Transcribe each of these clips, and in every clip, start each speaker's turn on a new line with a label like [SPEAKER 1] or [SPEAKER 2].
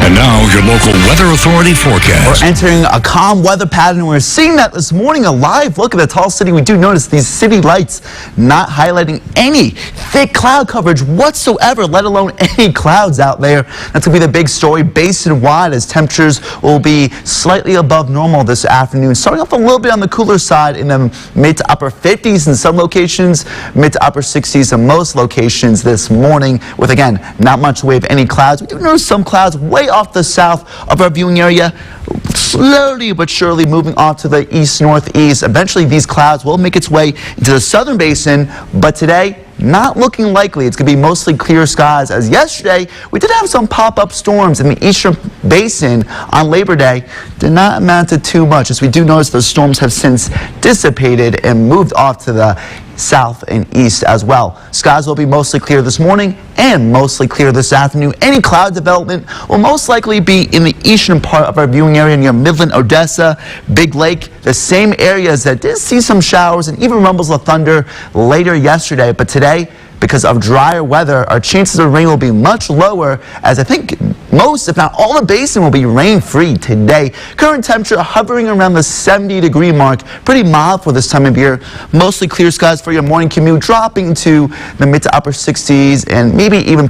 [SPEAKER 1] And now, your local Weather Authority forecast.
[SPEAKER 2] We're entering a calm weather pattern. We're seeing that this morning. A live look at the tall city. We do notice these city lights not highlighting any thick cloud coverage whatsoever, let alone any clouds out there. That's going to be the big story basin-wide, as temperatures will be slightly above normal this afternoon. Starting off a little bit on the cooler side in the mid to upper 50s in some locations, mid to upper 60s in most locations this morning, with, again, not much wave any clouds. We do notice some clouds way off the south of our viewing area, slowly but surely moving off to the east-northeast. Eventually these clouds will make its way into the southern basin, but today not looking likely. It's going to be mostly clear skies, as yesterday we did have some pop-up storms in the eastern basin on Labor Day. Did not amount to too much, as we do notice those storms have since dissipated and moved off to the south and east as well. Skies will be mostly clear this morning and mostly clear this afternoon. Any cloud development will most likely be in the eastern part of our viewing area near Midland, Odessa, Big Lake, the same areas that did see some showers and even rumbles of thunder later yesterday. But today, because of drier weather, our chances of rain will be much lower, as I think most, if not all, the basin will be rain-free today. Current temperature hovering around the 70-degree mark, pretty mild for this time of year. Mostly clear skies for your morning commute, dropping to the mid to upper 60s and maybe even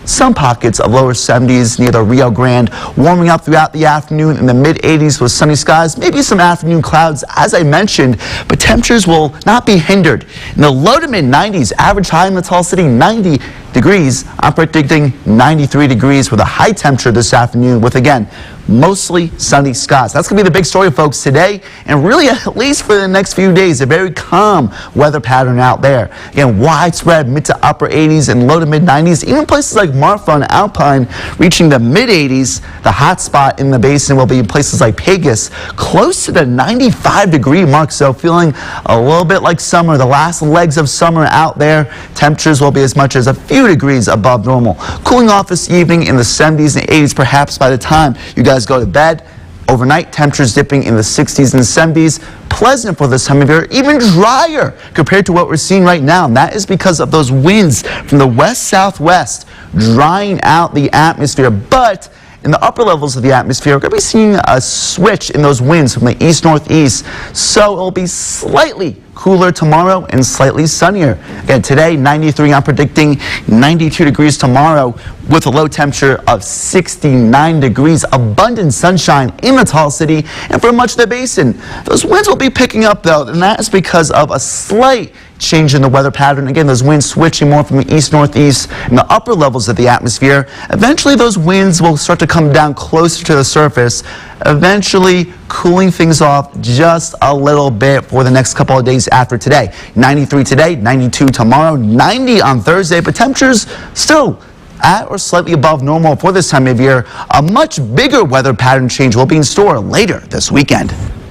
[SPEAKER 2] some pockets of lower 70s near the Rio Grande. Warming up throughout the afternoon in the mid-80s with sunny skies, maybe some afternoon clouds, as I mentioned, but temperatures will not be hindered. In the low to mid-90s, average high in the tall city, 90 degrees. I'm predicting 93 degrees for the high temperature this afternoon, with, again, mostly sunny skies. That's going to be the big story, folks, today, and really at least for the next few days, a very calm weather pattern out there. Again, widespread mid to upper 80s and low to mid 90s, even places like Marfa and Alpine reaching the mid 80s. The hot spot in the basin will be places like Pegasus, close to the 95-degree mark, so feeling a little bit like summer, the last legs of summer out there. Temperatures will be as much as a few degrees above normal. Cooling off this evening in the 70s and 80s, perhaps by the time you guys go to bed. Overnight, temperatures dipping in the 60s and 70s. Pleasant for this time of year, even drier compared to what we're seeing right now. And that is because of those winds from the west-southwest drying out the atmosphere. But in the upper levels of the atmosphere, we're going to be seeing a switch in those winds from the east-northeast. So it will be slightly cooler tomorrow and slightly sunnier. Again, today, 93. I'm predicting 92 degrees tomorrow with a low temperature of 69 degrees. Abundant sunshine in the tall city and for much of the basin. Those winds will be picking up, though, and that is because of a slight change in the weather pattern. Again, those winds switching more from the east-northeast in the upper levels of the atmosphere. Eventually, those winds will start to come down closer to the surface, eventually cooling things off just a little bit for the next couple of days after today. 93 today, 92 tomorrow, 90 on Thursday, but temperatures still at or slightly above normal for this time of year. A much bigger weather pattern change will be in store later this weekend.